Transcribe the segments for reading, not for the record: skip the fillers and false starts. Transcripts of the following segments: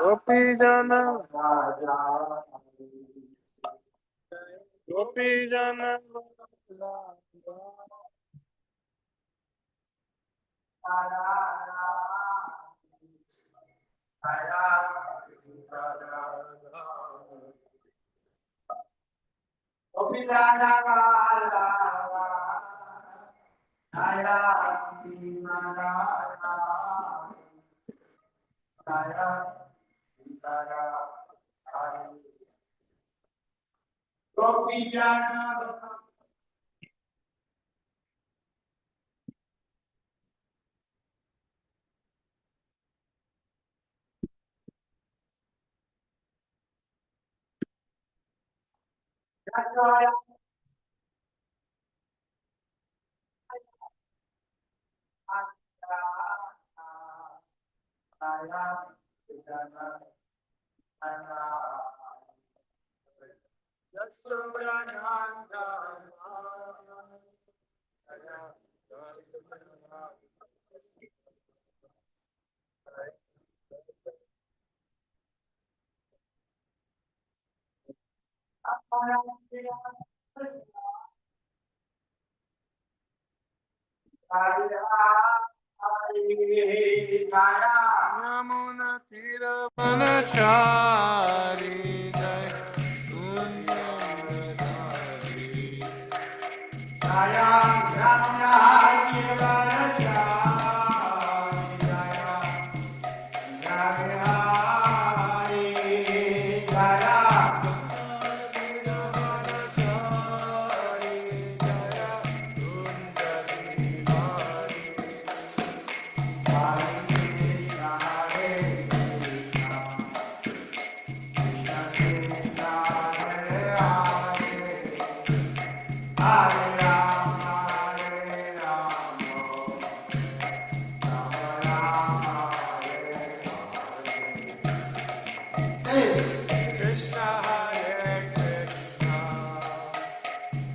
Gopi Jana Raja, Gopi Jana Gopi Jana Raja, Jaya Raja, Jaya Gopi Jana Jaya Yamuna Tira Vanachari Jai Kunjari Jaya Yamuna Tira Vanachari Jaya Jaya Jaya Tira Vanachari Jaya Krishna Hare Krishna,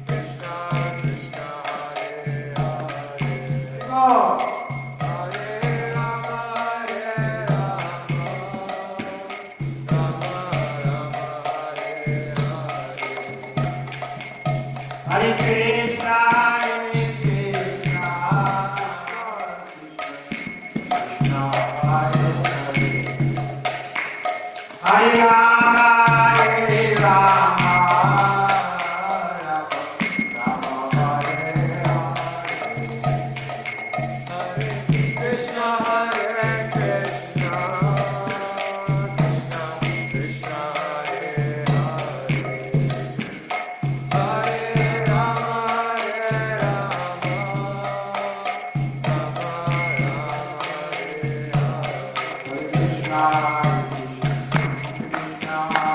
Krishna Krishna Hare Hare, Hare Rama Hare Rama, Rama Rama Hare Hare, Hare Krishna Krishna Hare Hare, Hare Rama Hare Rama, Rama Hare Hare, Hare Krishna Hare Krishna, Krishna Krishna Hare Hare, Hare Rama Hare Rama, Rama Rama Hare Hare, Hare Krishna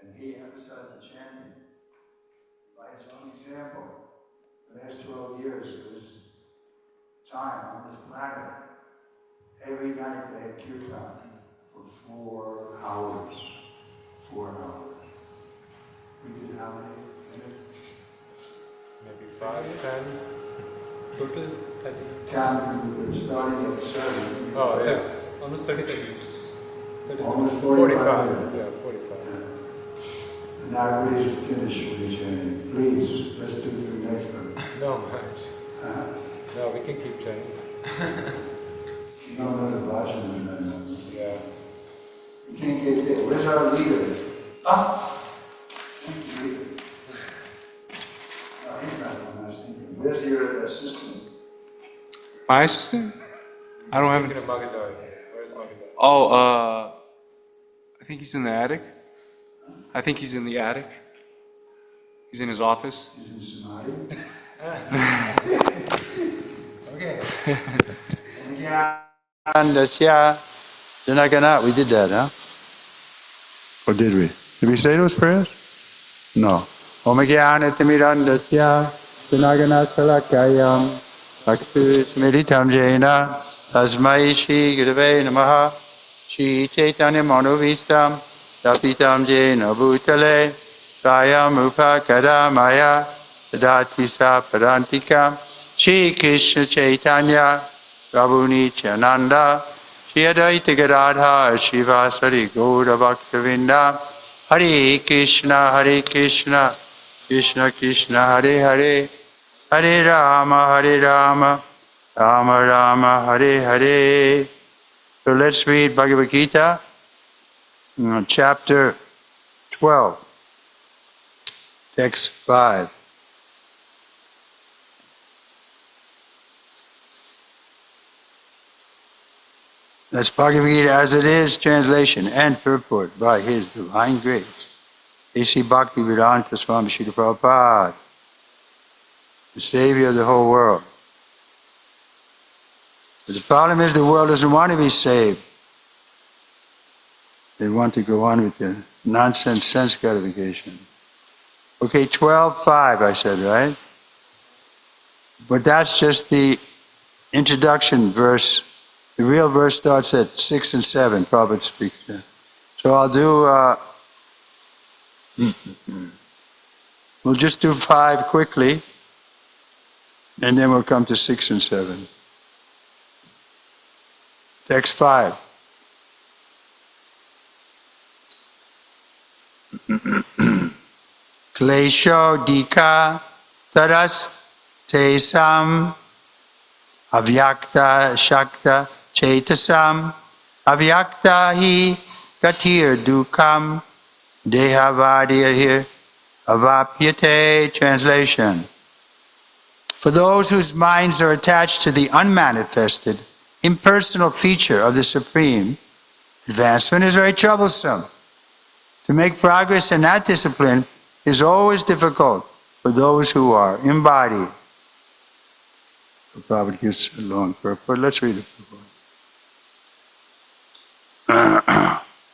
And he emphasized the chanting by his own example. For the last 12 years of his time on this planet, every night they had kirtan for 4 hours. 4 hours. We did how many minutes? Maybe 5, 10 total. 30. 10, we were starting at 7. Oh yeah, almost 35 minutes. 30 Almost 45. minutes. Yeah, 45. And now everybody's finished with the chanting. Please, let's do the next one. No, man. No, we can keep chanting. No, the bhajan. Yeah. You can't get it. Where's our leader? Ah! Leader. No, he's not the one I was thinking. Where's your assistant? My assistant? I don't have. Speaking of Magadhar, where's Magadhar? Oh, I think he's in the attic. I think he's in the attic. He's in his office. He's in Samadhi. Okay. And Janagana, we did that, huh? Or did we? Did we say those prayers? No. Omagyanatimirandatya Janagana Salakayam Bhakti Smiritam Jaina Tasmai Shri Gurave Namaha Shri Chaitanya Manovistam Dapitam Jaina Bhutale Rayam Rupa Kadamaya Dati Sa Parantikam Shri Krishna Chaitanya Prabhu Nityananda Shri Advaita Gadadhar Shivasari Gaura Bhaktavinda Hare Krishna Krishna Krishna Hare Hare Hare Rama Rama Rama Hare Hare. So let's read Bhagavad Gita, chapter 12, text 5. That's Bhagavad Gita as it is, translation and purport by His Divine Grace, A.C. Bhaktivedanta Swami Srila Prabhupada, the Savior of the whole world. But the problem is the world doesn't want to be saved. They want to go on with the nonsense sense gratification. Okay, 12:5 I said, right? But that's just the introduction verse. The real verse starts at 6 and 7, Prabhupada speaks there. So I'll do, we'll just do 5 quickly, and then we'll come to 6 and 7. Text 5. Klesho dika taras tesam avyakta shakta Chaitasam avyakta hi gatir dukam dehavadya here avapyate. Translation. For those whose minds are attached to the unmanifested, impersonal feature of the Supreme, advancement is very troublesome. To make progress in that discipline is always difficult for those who are embodied. The Prabhupada gives a long purport. Let's read it.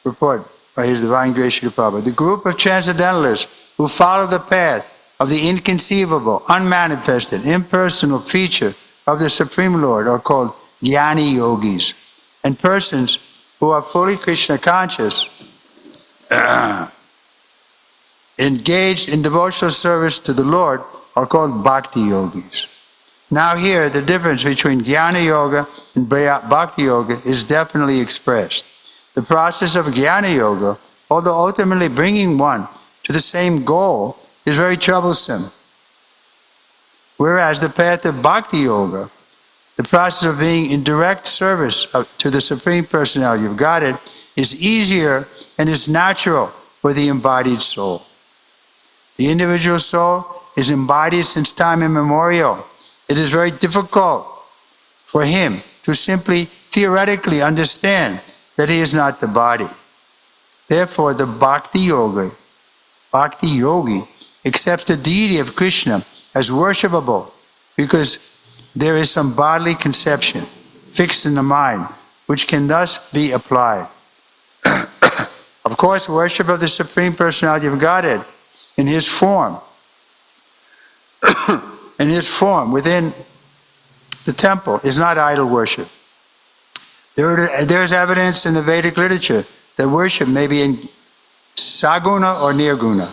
Report by His Divine Grace Srila Prabhupada. The group of transcendentalists who follow the path of the inconceivable, unmanifested, impersonal feature of the Supreme Lord are called Jnani Yogis, and persons who are fully Krishna conscious, engaged in devotional service to the Lord, are called Bhakti Yogis. Now here, the difference between Jnana Yoga and Bhakti Yoga is definitely expressed. The process of Jnana Yoga, although ultimately bringing one to the same goal, is very troublesome. Whereas the path of Bhakti Yoga The process of being in direct service to the Supreme Personality of Godhead is easier and is natural for the embodied soul. The individual soul is embodied since time immemorial. It is very difficult for him to simply theoretically understand that he is not the body. Therefore, the Bhakti Yogi accepts the deity of Krishna as worshipable because there is some bodily conception fixed in the mind which can thus be applied. Of course, worship of the Supreme Personality of Godhead in his form within the temple is not idol worship. There is evidence in the Vedic literature that worship may be in saguna or nirguna,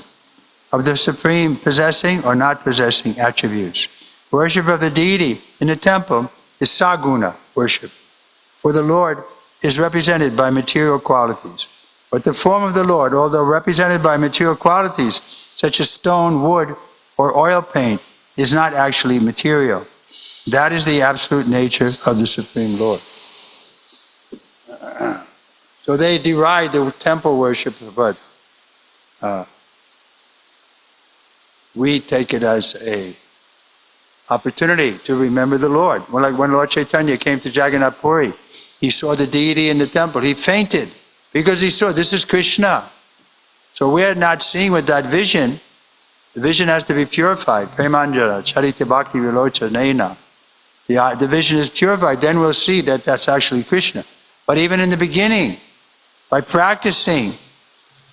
of the Supreme possessing or not possessing attributes. Worship of the deity in the temple is saguna worship, for the Lord is represented by material qualities. But the form of the Lord, although represented by material qualities such as stone, wood, or oil paint, is not actually material. That is the absolute nature of the Supreme Lord. So they deride the temple worship, but we take it as a opportunity to remember the Lord. Well, like when Lord Chaitanya came to Jagannath Puri, he saw the deity in the temple. He fainted because he saw this is Krishna. So we are not seeing with that vision. The vision has to be purified. Premanjala, Charita Bhakti Vilocha Naina. The vision is purified, then we'll see that that's actually Krishna. But even in the beginning, by practicing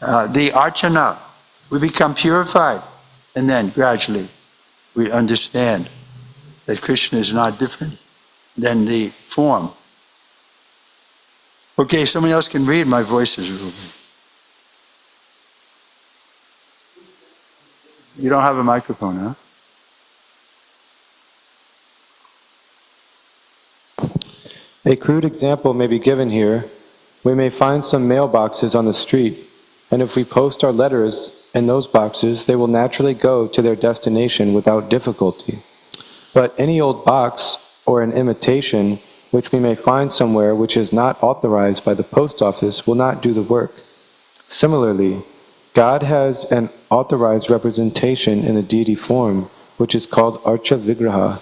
the archana, we become purified. And then gradually we understand that Krishna is not different than the form. Okay, somebody else can read, my voice is real big. You don't have a microphone, huh? A crude example may be given here. We may find some mailboxes on the street, and if we post our letters in those boxes, they will naturally go to their destination without difficulty. But any old box or an imitation which we may find somewhere which is not authorized by the post office will not do the work. Similarly, God has an authorized representation in the deity form, which is called Archa Vigraha.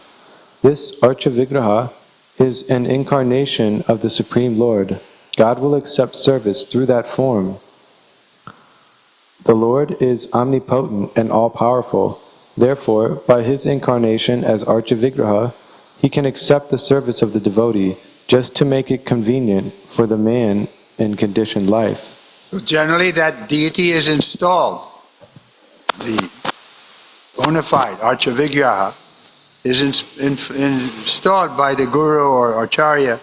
This Archa Vigraha is an incarnation of the Supreme Lord. God will accept service through that form. The Lord is omnipotent and all-powerful. Therefore, by his incarnation as Archa Vigraha, he can accept the service of the devotee just to make it convenient for the man in conditioned life. Generally, that deity is installed. The bona fide Archa Vigraha is installed by the guru or acharya,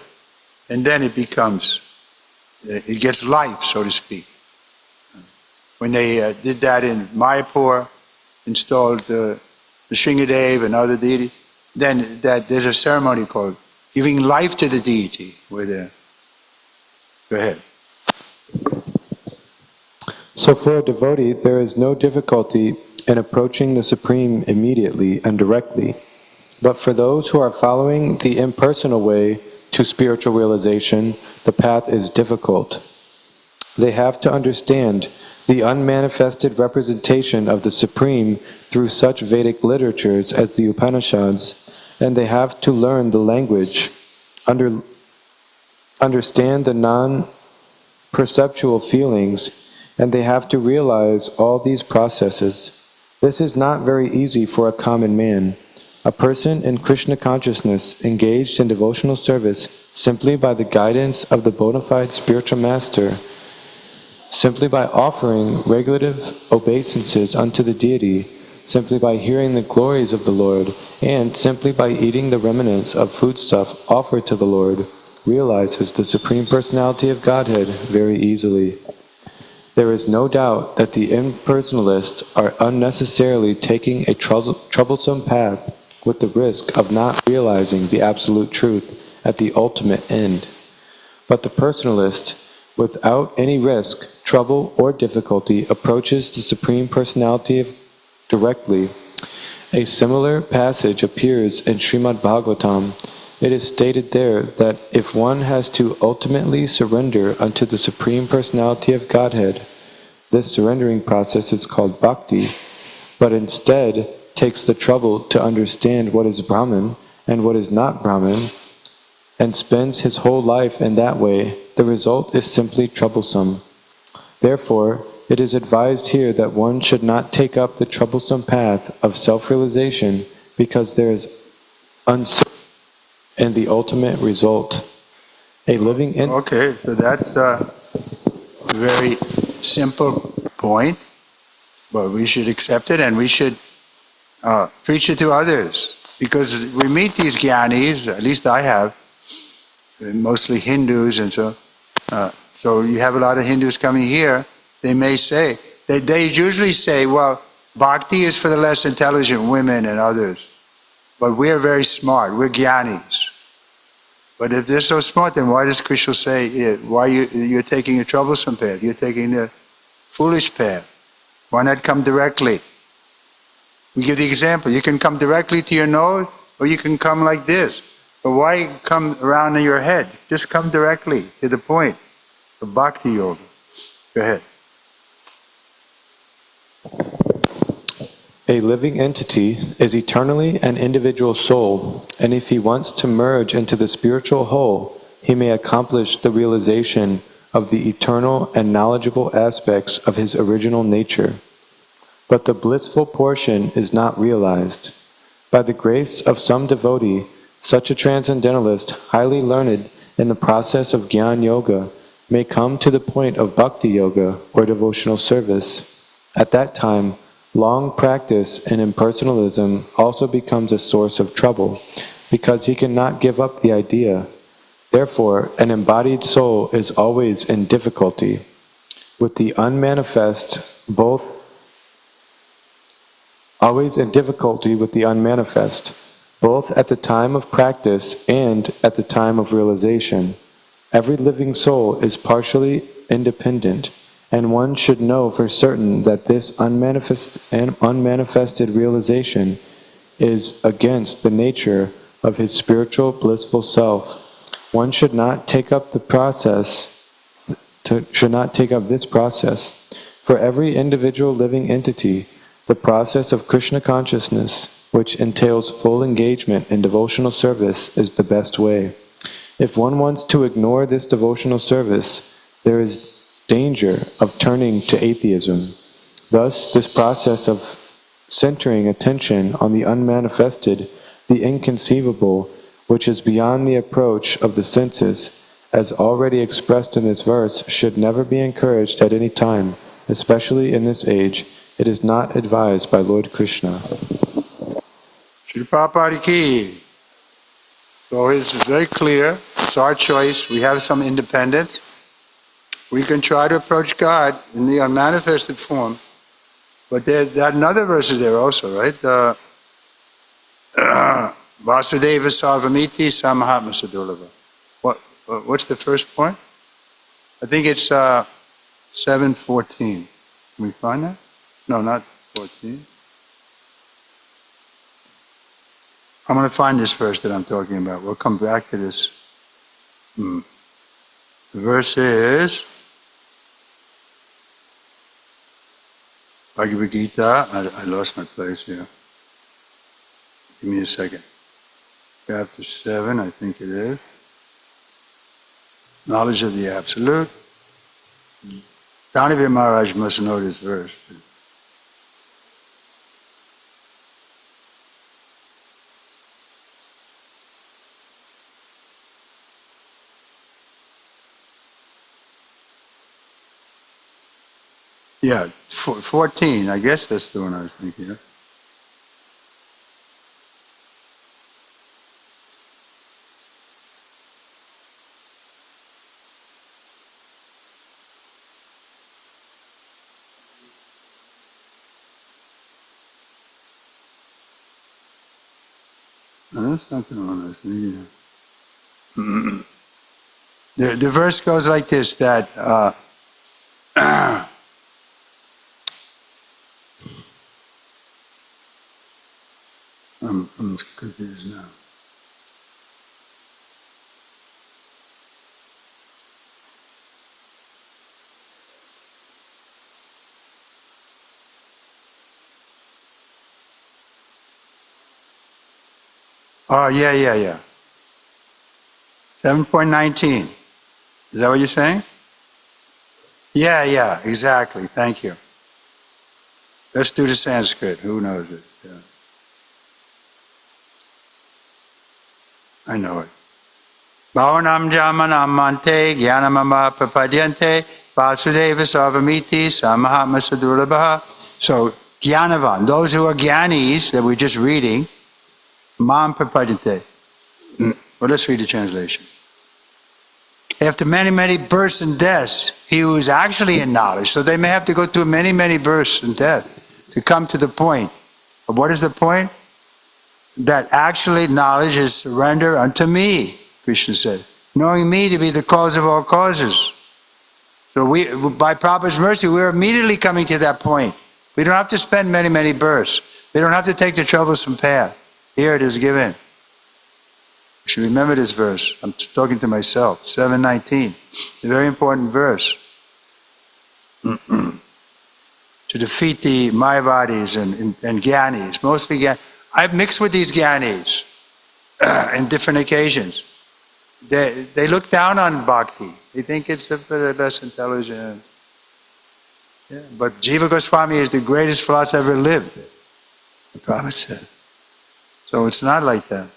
and then it gets life, so to speak. When they did that in Mayapur, installed the Shringadev and other deities, then there's a ceremony called giving life to the deity. Go ahead. So for a devotee, there is no difficulty in approaching the Supreme immediately and directly. But for those who are following the impersonal way to spiritual realization, the path is difficult. They have to understand the unmanifested representation of the Supreme through such Vedic literatures as the Upanishads, and they have to learn the language, understand the non-perceptual feelings, and they have to realize all these processes. This is not very easy for a common man. A person in Krishna consciousness engaged in devotional service simply by the guidance of the bona fide spiritual master, simply by offering regulative obeisances unto the deity, simply by hearing the glories of the Lord, and simply by eating the remnants of foodstuff offered to the Lord, realizes the Supreme Personality of Godhead very easily. There is no doubt that the impersonalists are unnecessarily taking a troublesome path with the risk of not realizing the absolute truth at the ultimate end. But the personalist, without any risk, trouble, or difficulty, approaches the Supreme Personality directly. A similar passage appears in Srimad Bhagavatam It is stated there that if one has to ultimately surrender unto the Supreme Personality of Godhead, this surrendering process is called bhakti, but instead takes the trouble to understand what is Brahman and what is not Brahman, and spends his whole life in that way, the result is simply troublesome. Therefore, it is advised here that one should not take up the troublesome path of self-realization because there is uncertainty in the ultimate result. A living in Okay, so that's a very simple point, but we should accept it and we should preach it to others. Because we meet these jnanis, at least I have, mostly Hindus, and so you have a lot of Hindus coming here. They may say, they usually say, well, bhakti is for the less intelligent women and others, but we're very smart, we're jnanis. But if they're so smart, then why does Krishna say, why you're taking a troublesome path, you're taking the foolish path? Why not come directly? We give the example, you can come directly to your nose, or you can come like this. But why come around in your head? Just come directly to the point. The bhakti yoga. Go ahead. A living entity is eternally an individual soul, and if he wants to merge into the spiritual whole, he may accomplish the realization of the eternal and knowledgeable aspects of his original nature. But the blissful portion is not realized. By the grace of some devotee, such a transcendentalist, highly learned in the process of Jnana Yoga, may come to the point of Bhakti Yoga or devotional service. At that time, long practice in impersonalism also becomes a source of trouble, because he cannot give up the idea. Therefore, an embodied soul is always in difficulty with the unmanifest, both at the time of practice and at the time of realization. Every living soul is partially independent, and one should know for certain that this unmanifested realization is against the nature of his spiritual blissful self. One should not take up this process. For every individual living entity, the process of Krishna consciousness, which entails full engagement in devotional service, is the best way. If one wants to ignore this devotional service, there is danger of turning to atheism. Thus, this process of centering attention on the unmanifested, the inconceivable, which is beyond the approach of the senses, as already expressed in this verse, should never be encouraged at any time, especially in this age. It is not advised by Lord Krishna. Srila Prabhupada ki. So it's very clear. It's our choice. We have some independence. We can try to approach God in the unmanifested form. But there's another verse there also, right? Vasudeva Sarvamiti Samahatma Sadurlava. What's the first point? I think it's 7:14. Can we find that? No, not 14. I'm going to find this verse that I'm talking about. We'll come back to this. The verse is Bhagavad Gita. I lost my place here. Give me a second. Chapter 7, I think it is. Knowledge of the Absolute. Dhanavir Maharaj must know this verse. Yeah, 14, I guess that's the one I was thinking of. No, that's not the one I was thinking of. The verse goes like this, that I'm confused now. Oh, yeah. 7.19. Is that what you're saying? Yeah, exactly. Thank you. Let's do the Sanskrit. Who knows it? Yeah. I know it. Bhavanam jamanam mante jnanamama prapadyante vasudeva sarvamiti samahatma sadurabha. So, jnanavan, those who are jnanis that we're just reading, mam prapadyante. Well, let's read the translation. After many, many births and deaths, he who is actually in knowledge. So they may have to go through many, many births and deaths to come to the point. But what is the point? That actually knowledge is surrender unto me, Krishna said. Knowing me to be the cause of all causes. So we, by Prabhupada's mercy, we're immediately coming to that point. We don't have to spend many, many births. We don't have to take the troublesome path. Here it is given. You should remember this verse. I'm talking to myself. 7:19. A very important verse. To defeat the Mayavadis and Gyanis. Mostly Gyanis. I've mixed with these Gyanis in different occasions. They look down on bhakti. They think it's less intelligent. Yeah. But Jiva Goswami is the greatest philosopher ever lived. The Prophet said. So it's not like that.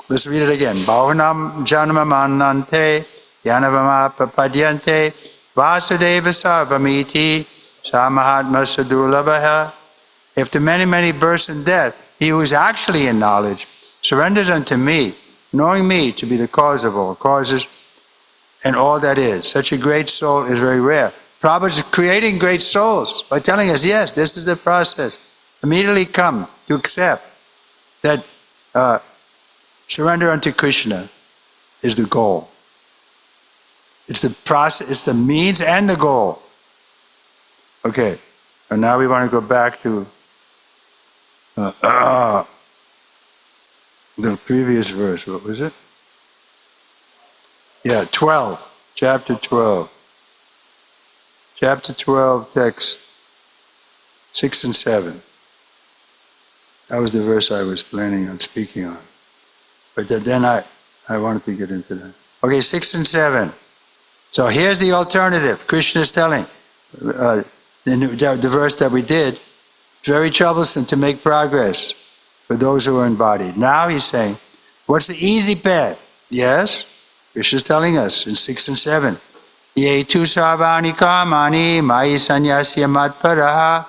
Let's read it again. Bhavanam janmamanante yanavama papadyante vasudeva sarvamiti samahatma sadurlabha. After many, many births and death, he who is actually in knowledge surrenders unto me, knowing me to be the cause of all causes and all that is. Such a great soul is very rare. Prabhupada is creating great souls by telling us, yes, this is the process. Immediately come to accept that surrender unto Krishna is the goal. It's the process, it's the means and the goal. Okay, and now we want to go back to the previous verse. What was it? Yeah, 12, chapter 12. Chapter 12, text 6 and 7. That was the verse I was planning on speaking on. But then I wanted to get into that. Okay, 6 and 7. So here's the alternative. Krishna is telling, the verse that we did, it's very troublesome to make progress for those who are embodied. Now he's saying, what's the easy path? Yes, Krishna is telling us in 6 and 7. Ye tu sarvani kamani mai sanyasya matparaha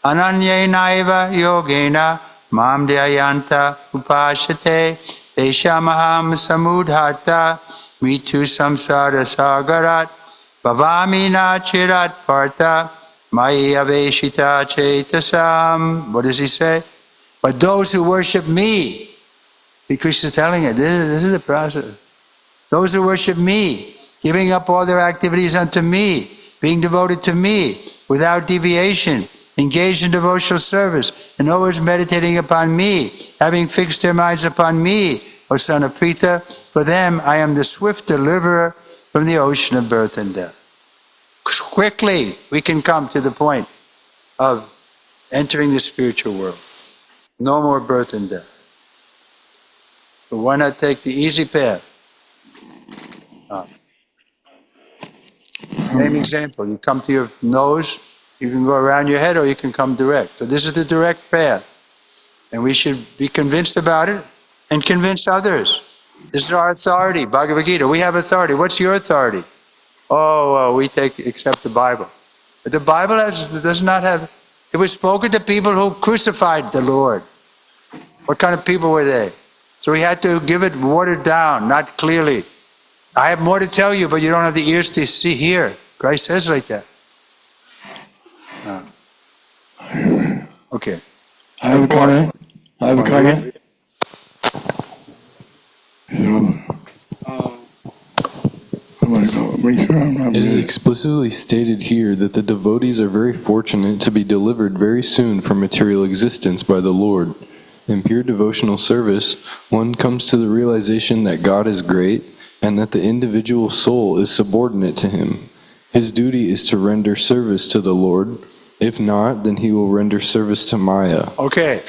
ananye naiva yogena mam dhyayanta upashate deshamaham samudhata mitu samsara sagarat bhavami na chirat partha mai aveshita chetasam. What does he say? But those who worship me, Krishna is telling it, this is the process. Those who worship me, giving up all their activities unto me, being devoted to me, without deviation, engaged in devotional service, and always meditating upon me, having fixed their minds upon me, O son of Pritha, for them I am the swift deliverer from the ocean of birth and death. Quickly we can come to the point of entering the spiritual world. No more birth and death. But why not take the easy path? Same example, you come to your nose, you can go around your head or you can come direct. So this is the direct path. And we should be convinced about it and convince others. This is our authority, Bhagavad Gita. We have authority. What's your authority? Oh, well, we accept the Bible. But the Bible does not have, it was spoken to people who crucified the Lord. What kind of people were they? So we had to give it watered down, not clearly. I have more to tell you, but you don't have the ears to see here. Christ says like that. Okay. I have a comment. It is explicitly stated here that the devotees are very fortunate to be delivered very soon from material existence by the Lord. In pure devotional service, one comes to the realization that God is great and that the individual soul is subordinate to Him. His duty is to render service to the Lord. If not, then he will render service to Maya. Okay.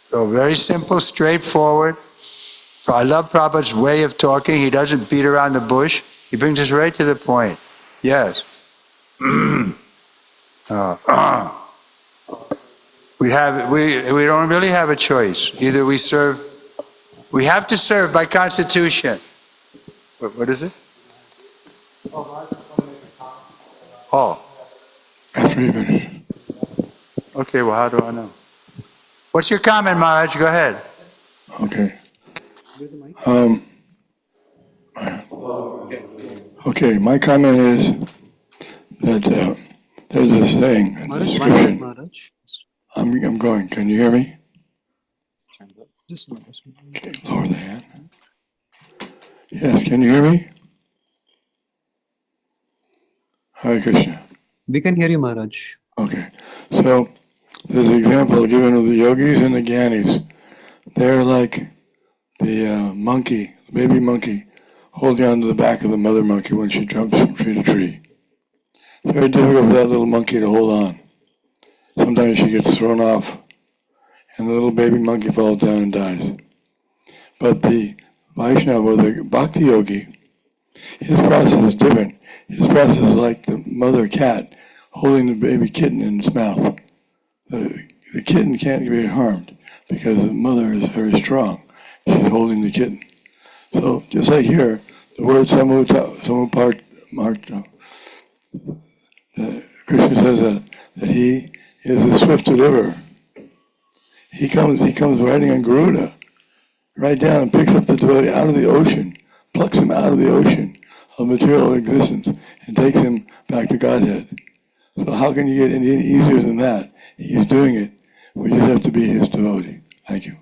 So very simple, straightforward. So I love Prabhupada's way of talking. He doesn't beat around the bush. He brings us right to the point. Yes. We don't really have a choice. Either we serve, we have to serve by constitution. What is it? Oh. After you finish. Okay, well, how do I know? What's your comment, Maharaj? Go ahead. Okay. Okay, my comment is that there's a saying, a description. I'm going. Can you hear me? Okay, lower the hand. Yes, can you hear me? Hare Krishna. We can hear you, Maharaj. Okay, so there's an example given of the yogis and the gyanis. They're like the monkey, baby monkey, holding on to the back of the mother monkey when she jumps from tree to tree. It's very difficult for that little monkey to hold on. Sometimes she gets thrown off, and the little baby monkey falls down and dies. But the Vaishnava, or the Bhakti yogi, his process is different. His process is like the mother cat holding the baby kitten in its mouth. The kitten can't be harmed because the mother is very strong. She's holding the kitten. So just like here, the word samuparta, Krishna says that he is the swift deliverer. He comes riding on Garuda, right down and picks up the devotee out of the ocean, plucks him out of the ocean of material existence, and takes him back to Godhead. So how can you get any easier than that? He's doing it. We just have to be his devotee. Thank you.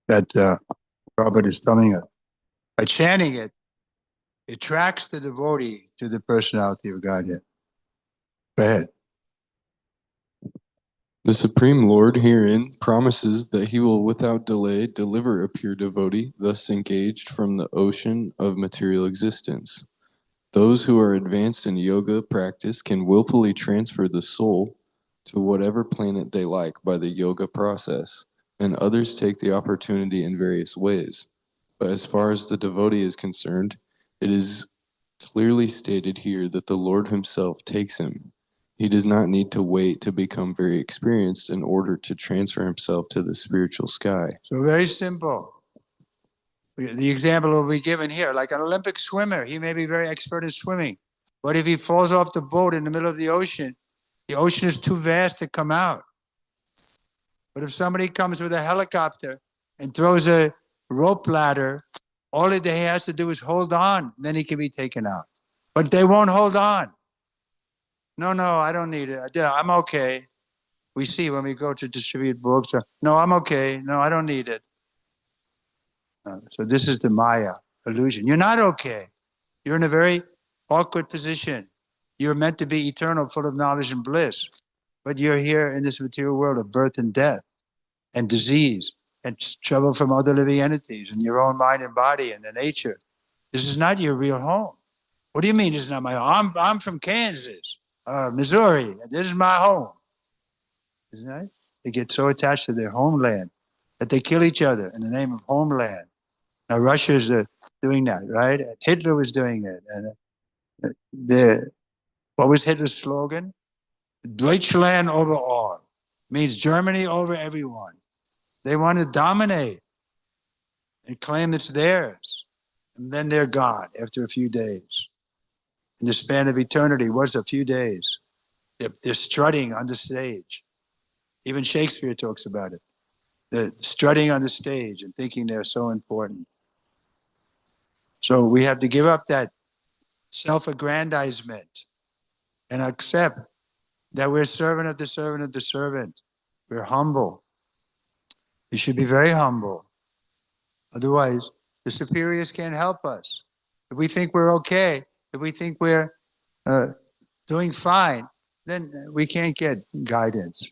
That Robert is telling us. By chanting it, it tracks the devotee to the personality of Godhead. Go ahead. The Supreme Lord herein promises that he will without delay deliver a pure devotee, thus engaged from the ocean of material existence. Those who are advanced in yoga practice can willfully transfer the soul to whatever planet they like by the yoga process, and others take the opportunity in various ways. But as far as the devotee is concerned, it is clearly stated here that the Lord himself takes him. He does not need to wait to become very experienced in order to transfer himself to the spiritual sky. So very simple. The example will be given here, like an Olympic swimmer. He may be very expert in swimming, but if he falls off the boat in the middle of the ocean is too vast to come out. But if somebody comes with a helicopter and throws a rope ladder, all that he has to do is hold on, then he can be taken out. But they won't hold on. No, I don't need it. I'm okay. We see when we go to distribute books. No, I'm okay. No, I don't need it. So this is the Maya illusion. You're not okay. You're in a very awkward position. You're meant to be eternal, full of knowledge and bliss. But you're here in this material world of birth and death and disease and trouble from other living entities and your own mind and body and the nature. This is not your real home. What do you mean this is not my home? I'm from Kansas, Missouri. This is my home. Isn't that right? They get so attached to their homeland that they kill each other in the name of homeland. Now Russia's doing that, right? Hitler was doing it. And what was Hitler's slogan? Deutschland over all. Means Germany over everyone. They want to dominate and claim it's theirs. And then they're gone after a few days. In the span of eternity, what's a few days? They're strutting on the stage. Even Shakespeare talks about it. They're strutting on the stage and thinking they're so important. So we have to give up that self-aggrandizement and accept that we're servant of the servant of the servant. We're humble. We should be very humble. Otherwise, the superiors can't help us. If we think we're okay, if we think we're doing fine, then we can't get guidance.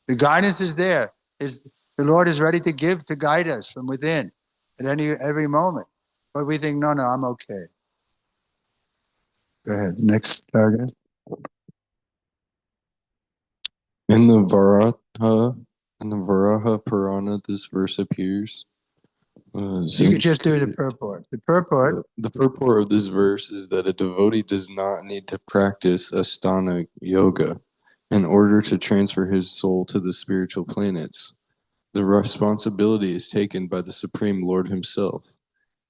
The guidance is there. The Lord is ready to give, to guide us from within at every moment. But we think, no, I'm okay. Go ahead, next paragraph. In the Varaha Purana, this verse appears. You could just do the purport. The purport of this verse is that a devotee does not need to practice Ashtanga yoga in order to transfer his soul to the spiritual planets. The responsibility is taken by the Supreme Lord himself.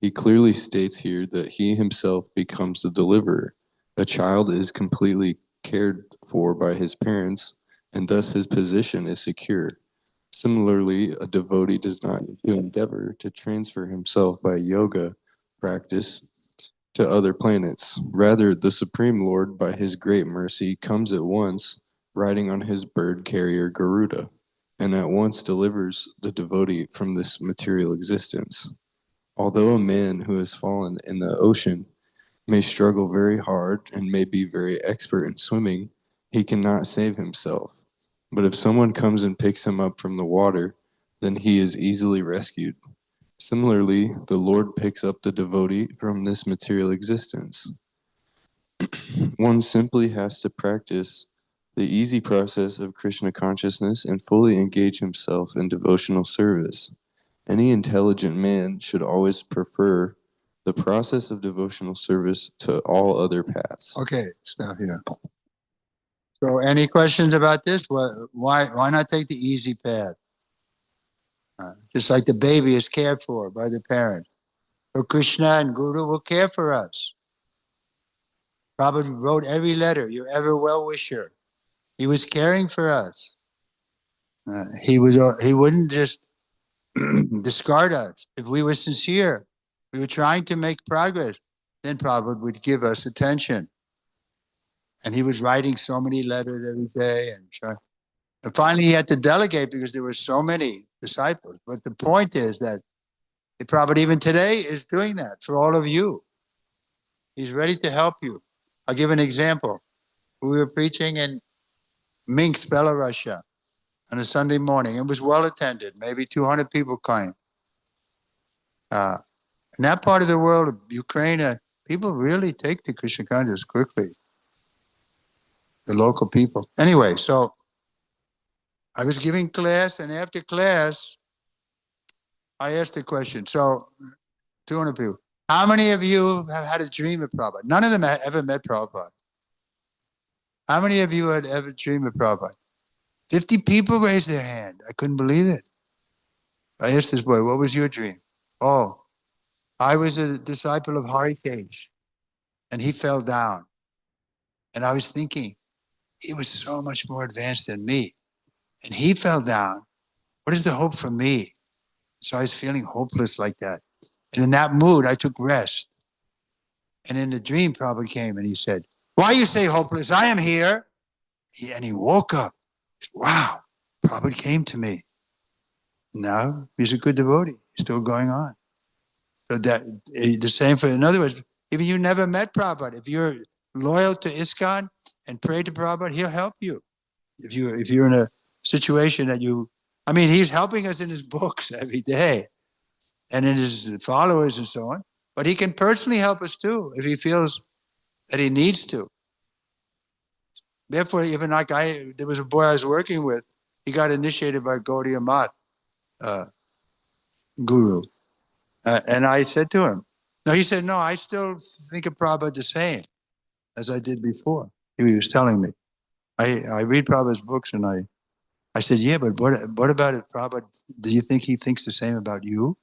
He clearly states here that he himself becomes the deliverer. A child is completely cared for by his parents, and thus his position is secure. Similarly, a devotee does not need to endeavor to transfer himself by yoga practice to other planets. Rather, the Supreme Lord, by his great mercy, comes at once, riding on his bird carrier Garuda, and at once delivers the devotee from this material existence. Although a man who has fallen in the ocean may struggle very hard and may be very expert in swimming, he cannot save himself. But if someone comes and picks him up from the water, then he is easily rescued. Similarly, the Lord picks up the devotee from this material existence. One simply has to practice the easy process of Krishna consciousness and fully engage himself in devotional service. Any intelligent man should always prefer the process of devotional service to all other paths. Okay, stop here. So any questions about this? Why not take the easy path? Just like the baby is cared for by the parent. So Krishna and Guru will care for us. Prabhupada wrote every letter, your ever well-wisher. He was caring for us. He wouldn't just discard us. If we were sincere, we were trying to make progress, then Prabhupada would give us attention. And he was writing so many letters every day. And finally, he had to delegate because there were so many disciples. But the point is that the Prabhupada even today is doing that for all of you. He's ready to help you. I'll give an example. We were preaching in Minsk, Belarus, on a Sunday morning. It was well attended. Maybe 200 people came. In that part of the world, of Ukraine, people really take to Krishna consciousness quickly. The local people. Anyway, so I was giving class, and after class, I asked a question. So, 200 people. How many of you have had a dream of Prabhupada? None of them have ever met Prabhupada. How many of you had ever dreamed of Prabhupada? 50 people raised their hand. I couldn't believe it. I asked this boy, what was your dream? Oh, I was a disciple of Harikesh, and he fell down. And I was thinking, he was so much more advanced than me. And he fell down, What is the hope for me? So I was feeling hopeless like that. And in that mood, I took rest. And in the dream, Prabhupada came and he said, why you say hopeless? I am here. And he woke up. Wow, Prabhupada came to me. Now he's a good devotee. Still going on. So that the same for, in other words, if you never met Prabhupada, if you're loyal to ISKCON and pray to Prabhupada, he'll help you. If you're in a situation that he's helping us in his books every day and in his followers and so on, but he can personally help us too if he feels that he needs to. Therefore, even like there was a boy I was working with, he got initiated by Gaudiya Math guru. And I said to him, no, he said, no, I still think of Prabhupada the same as I did before. He was telling me. I read Prabhupada's books and I said, yeah, but what about if Prabhupada, do you think he thinks the same about you?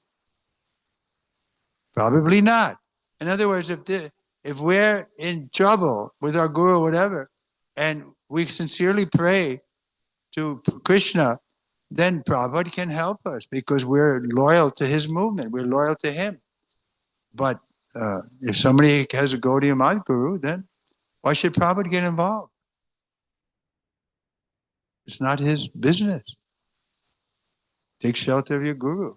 Probably not. In other words, if we're in trouble with our guru or whatever, and we sincerely pray to Krishna, then Prabhupada can help us because we're loyal to his movement. We're loyal to him. But if somebody has a Gaudiya Math guru, then why should Prabhupada get involved? It's not his business. Take shelter of your guru.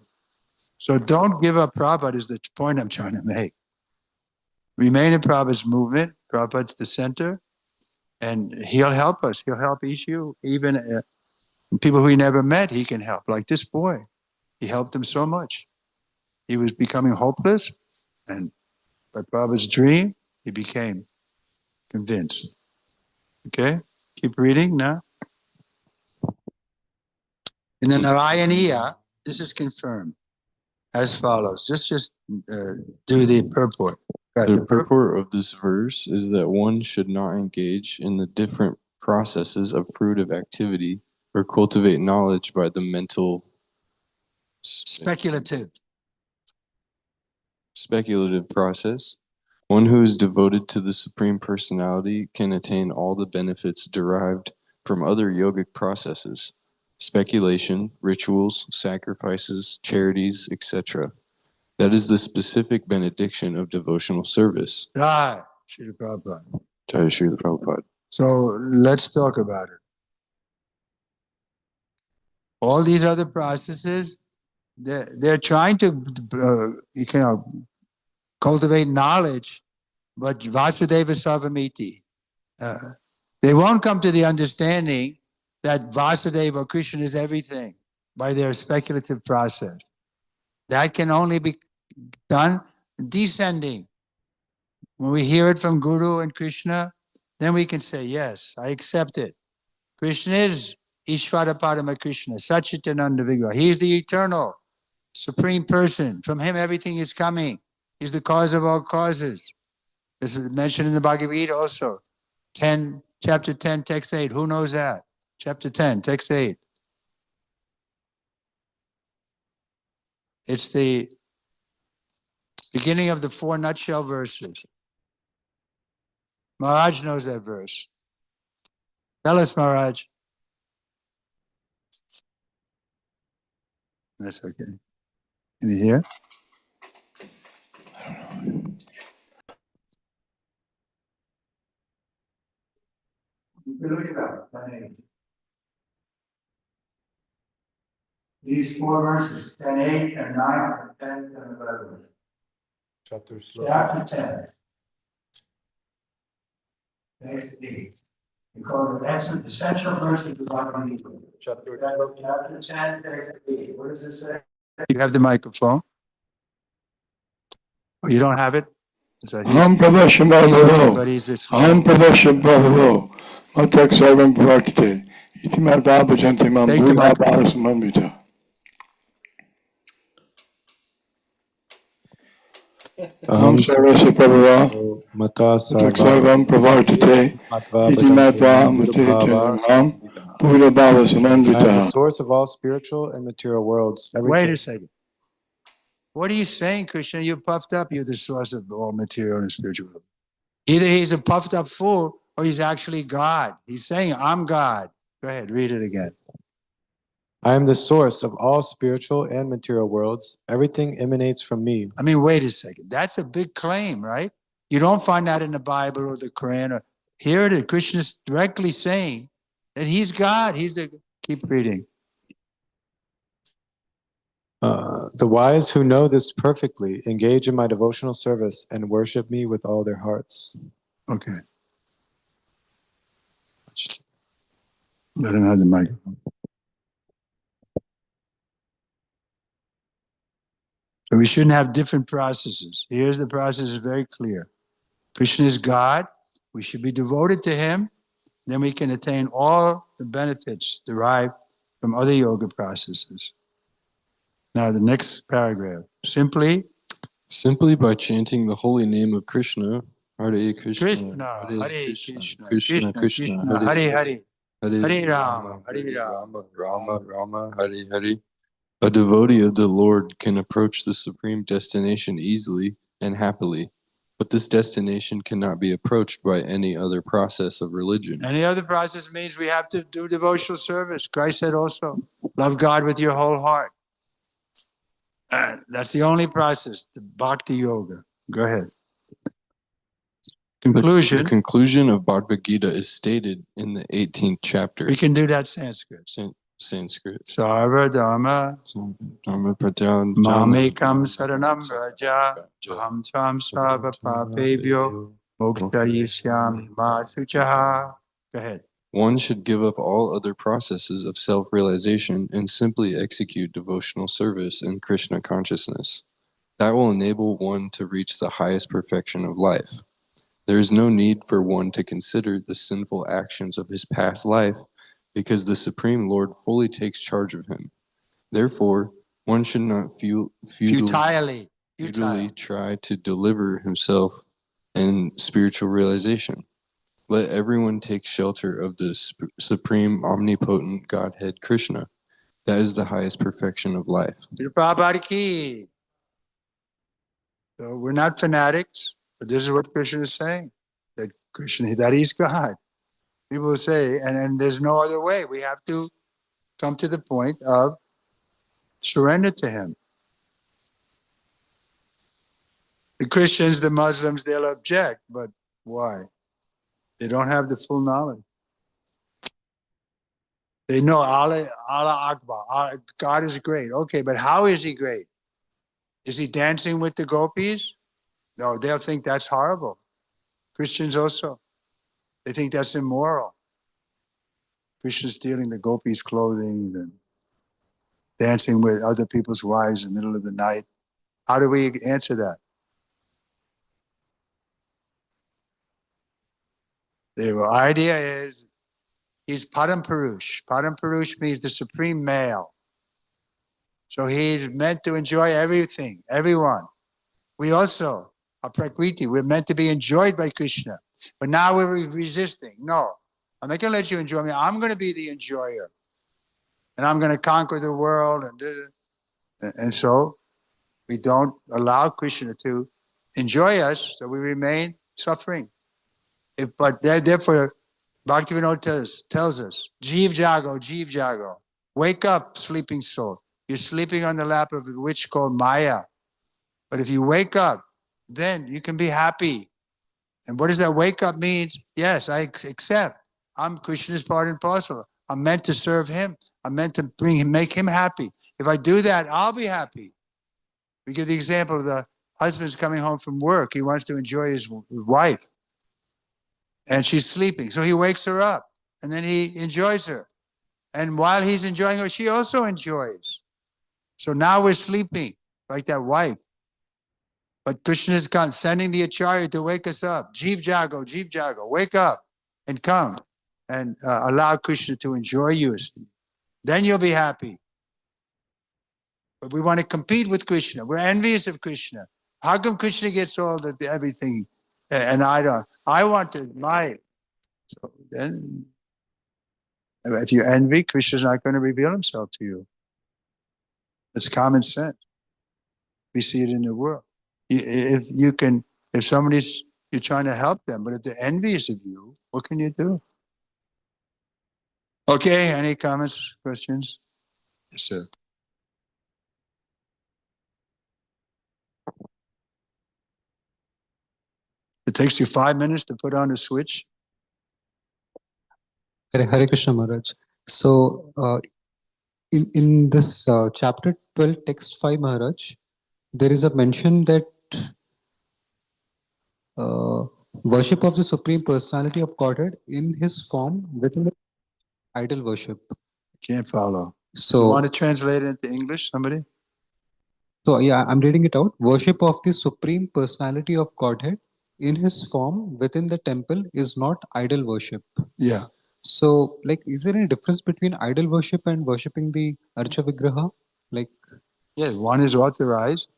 So don't give up Prabhupada is the point I'm trying to make. Remain in Prabhupada's movement. Prabhupada's the center. And he'll help us. He'll help each you. Even people who he never met, he can help. Like this boy. He helped him so much. He was becoming hopeless. And by Prabhupada's dream, he became convinced. Okay? Keep reading now. In the Narayaniya, this is confirmed as follows. Just do the purport. The purport of this verse is that one should not engage in the different processes of fruitive activity or cultivate knowledge by the mental speculative process. One who is devoted to the Supreme Personality can attain all the benefits derived from other yogic processes, speculation, rituals, sacrifices, charities, etc. That is the specific benediction of devotional service. Jai Srila Prabhupada. Jai Srila Prabhupada. So let's talk about it. All these other processes, they're trying to cultivate knowledge, but Vasudeva Savamiti. They won't come to the understanding that Vasudeva or Krishna is everything by their speculative process. That can only be done descending. When we hear it from Guru and Krishna, then we can say, yes, I accept it. Krishna is Ishvara Parama Krishna, Satchitananda Vigraha. He is the eternal, supreme person. From him everything is coming. He's the cause of all causes. This is mentioned in the Bhagavad Gita also. Chapter 10, text 8. Who knows that? Chapter 10, text 8. It's the beginning of the 4 nutshell verses. Maharaj knows that verse. Tell us, Maharaj. That's okay. Can you hear? Look it up. These 4 verses, 10, 8, and 9, and 10, and 11. Chapter 10. Next 8. We call it essential verses of the Bhagavad Gita. Chapter 10, text 8. What does it say? You have the microphone? Oh, you don't have it? Aham pravasham bhavavo. Aham pravasham bhavavo. Matak sarvam pravartate. Iti madha bhajanti mam bhuda bhalasamanvita. Aham sarvasya prabhava. Matak sarvam pravartate. Iti madha bhajanti mam bhuda bhalasamanvita. I am the source of all spiritual and material worlds. Wait a second. What are you saying, Krishna? You're puffed up. You're the source of all material and spiritual world. Either he's a puffed up fool or he's actually God. He's saying, I'm God. Go ahead, read it again. I am the source of all spiritual and material worlds. Everything emanates from me. I mean, wait a second. That's a big claim, right? You don't find that in the Bible or the Quran. Here it is. Krishna is directly saying that he's God. Keep reading. The wise who know this perfectly engage in my devotional service and worship me with all their hearts. Okay. Let him have the microphone. So we shouldn't have different processes. Here's the process is very clear. Krishna is God. We should be devoted to him. Then we can attain all the benefits derived from other yoga processes. Now the next paragraph. Simply by chanting the holy name of Krishna, Hare Krishna, Hare Krishna, Krishna, Krishna Krishna, Hare Hare, Hare Hare Rama, Hare Rama. Rama Rama, Hare Hare. A devotee of the Lord can approach the supreme destination easily and happily, but this destination cannot be approached by any other process of religion. Any other process means we have to do devotional service. Christ said also, love God with your whole heart. That's the only process, the bhakti yoga. Go ahead. Conclusion. The conclusion of Bhagavad Gita is stated in the 18th chapter. We can do that Sanskrit. Sanskrit. Sarva dharma mamekam saranam raja aham tvam sarva papebhyo mokshayishyami ma suchaha. Go ahead. One should give up all other processes of self-realization and simply execute devotional service in Krishna consciousness. That will enable one to reach the highest perfection of life. There is no need for one to consider the sinful actions of his past life because the Supreme Lord fully takes charge of him. Therefore, one should not futilely try to deliver himself in spiritual realization. Let everyone take shelter of the supreme omnipotent Godhead Krishna. That is the highest perfection of life. Prabhupada ki. So we're not fanatics, but this is what Krishna is saying. That Krishna, that he's God. People say, and there's no other way. We have to come to the point of surrender to him. The Christians, the Muslims, they'll object, but why? They don't have the full knowledge. They know Allah Akbar, God is great. Okay, but how is he great? Is he dancing with the gopis? No, they'll think that's horrible. Christians also. They think that's immoral. Krishna's stealing the gopis' clothing and dancing with other people's wives in the middle of the night. How do we answer that? The idea is he's Param Purush. Param Purush means the supreme male. So he's meant to enjoy everything, everyone. We also are Prakriti. We're meant to be enjoyed by Krishna. But now we're resisting. No, I'm not going to let you enjoy me. I'm going to be the enjoyer. And I'm going to conquer the world. And so we don't allow Krishna to enjoy us, so we remain suffering. But therefore, Bhaktivinoda tells us, Jeev Jago, Jeev Jago. Wake up, sleeping soul. You're sleeping on the lap of a witch called Maya. But if you wake up, then you can be happy. And what does that wake up mean? Yes, I accept. I'm Krishna's part and parcel. I'm meant to serve him. I'm meant to make him happy. If I do that, I'll be happy. We give the example of the husband's coming home from work. He wants to enjoy his wife. And she's sleeping. So he wakes her up. And then he enjoys her. And while he's enjoying her, she also enjoys. So now we're sleeping, like that wife. But Krishna is sending the Acharya to wake us up. Jeev Jago, Jeev Jago. Wake up and come and allow Krishna to enjoy you. Then you'll be happy. But we want to compete with Krishna. We're envious of Krishna. How come Krishna gets all everything and I don't? I want to admire. So then, if you envy, Krishna's not going to reveal himself to you. It's common sense. We see it in the world. If somebody's, you're trying to help them, but if they're envious of you, what can you do? Okay, any comments, questions? Yes, sir. It takes you 5 minutes to put on a switch. Hare Krishna Maharaj. So, in this chapter 12, text 5, Maharaj, there is a mention that worship of the Supreme Personality of Godhead in His form within the idol worship. Can't follow. You So, want to translate it into English, somebody? so yeah, I'm reading it out. Worship of the Supreme Personality of Godhead in His form within the temple is not idol worship. Yeah. So, like, is there any difference between idol worship and worshipping the Archa Vigraha? Like, Yeah, one is authorized.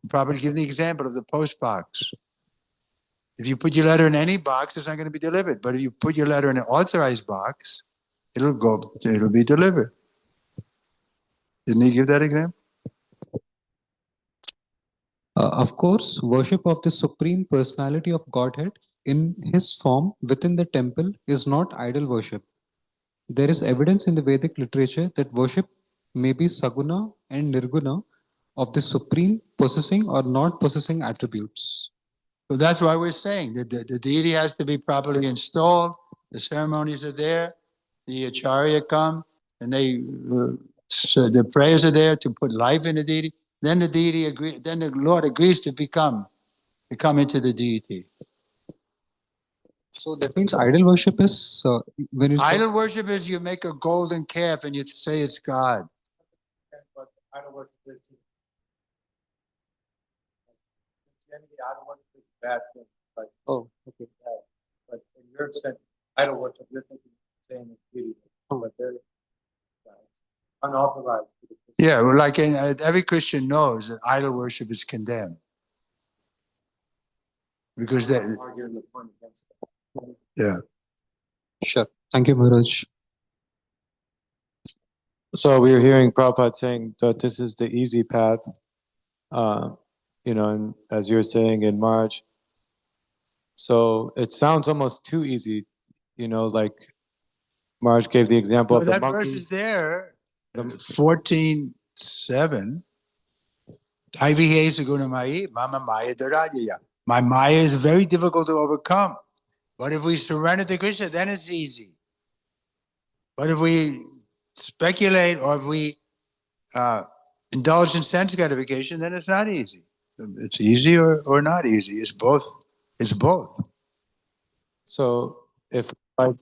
Probably give the example of the post box. If you put your letter in any box, it's not going to be delivered. But if you put your letter in an authorized box, it'll be delivered. Didn't he give that example? of course, worship of the Supreme Personality of Godhead in His form within the temple is not idol worship. There is evidence in the Vedic literature that worship may be Saguna and Nirguna of the Supreme possessing or not possessing attributes. So that's why we're saying that the deity has to be properly installed. The ceremonies are there. The acharya come and so the prayers are there to put life in the deity. Then the deity then the Lord agrees to come into the deity. So that means idol worship is when you Idol worship is you make a golden calf and you say it's God. Idol worship is bad thing. Like, oh, okay. but in your sense, idol worship, you're thinking the same as beauty, but they're unauthorized. Yeah, well, like every Christian knows that idol worship is condemned because that. Arguing the point against it. Yeah. Sure. Thank you, Maharaj. So we were hearing Prabhupada saying that this is the easy path, and as you're saying in March. So it sounds almost too easy, like March gave the example of the that monkey. verse is there, 14:7. My Maya is very difficult to overcome. But if we surrender to Krishna, then it's easy. But if we speculate or if we indulge in sense gratification, then it's not easy. It's easy or not easy. It's both. It's both. So if like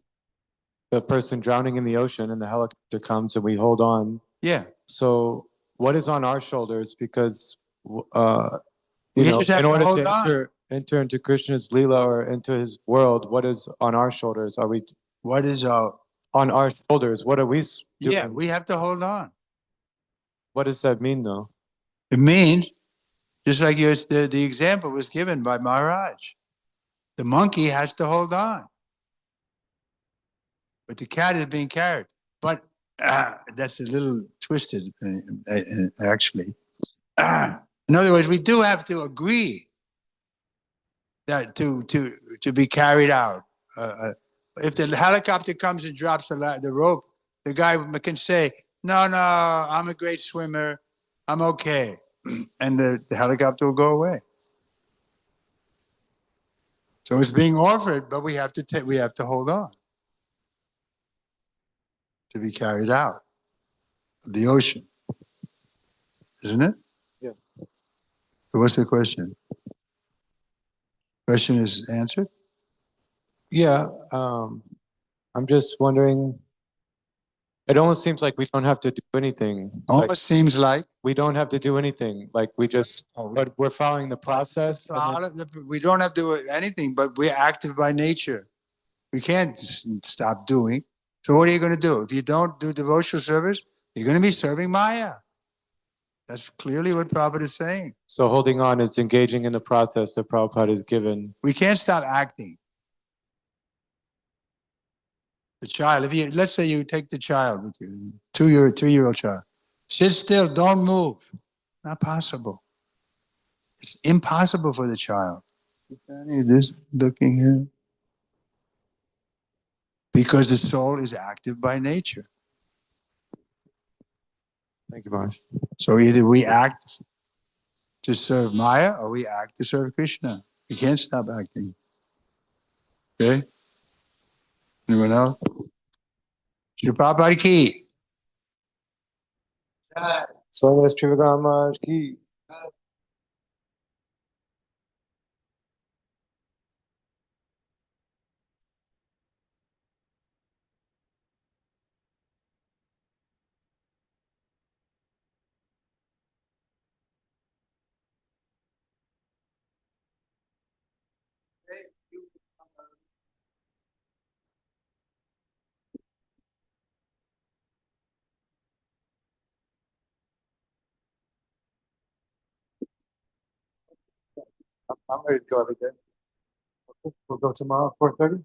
the person drowning in the ocean and the helicopter comes and we hold on, Yeah. so what is on our shoulders? Because We just have in to order hold to enter into Krishna's Leela or into his world, what is on our shoulders? What is on our shoulders? What are we doing? Yeah, we have to hold on. What does that mean, though? It means, just like the example was given by Maharaj, the monkey has to hold on. But the cat is being carried. But that's a little twisted, actually. In other words, we do have to agree that to be carried out. If the helicopter comes and drops the rope, the guy can say, no, I'm a great swimmer. I'm okay. And the helicopter will go away. So it's being offered, but we have to hold on to be carried out of the ocean. Isn't it? Yeah. So what's the question? Question is answered? Yeah. I'm just wondering. It almost seems like we don't have to do anything. Almost seems like we don't have to do anything. Like we just, but we're following the process. we don't have to do anything, but we're active by nature. We can't stop doing. So what are you going to do? If you don't do devotional service, you're going to be serving Maya. That's clearly what Prabhupada is saying. So holding on is engaging in the process that Prabhupada has given. We can't stop acting. The child, let's say you take the child with you, 2-year-old child. Sit still, don't move. Not possible. It's impossible for the child. This looking here. Because the soul is active by nature. Thank you, Maharaj. So either we act to serve Maya or we act to serve Krishna. We can't stop acting. Okay? Anyone else? Shri Prabhupada ki. So let's Trivagon Maharaj ki. I'm ready to go every day. We'll go tomorrow, 4:30.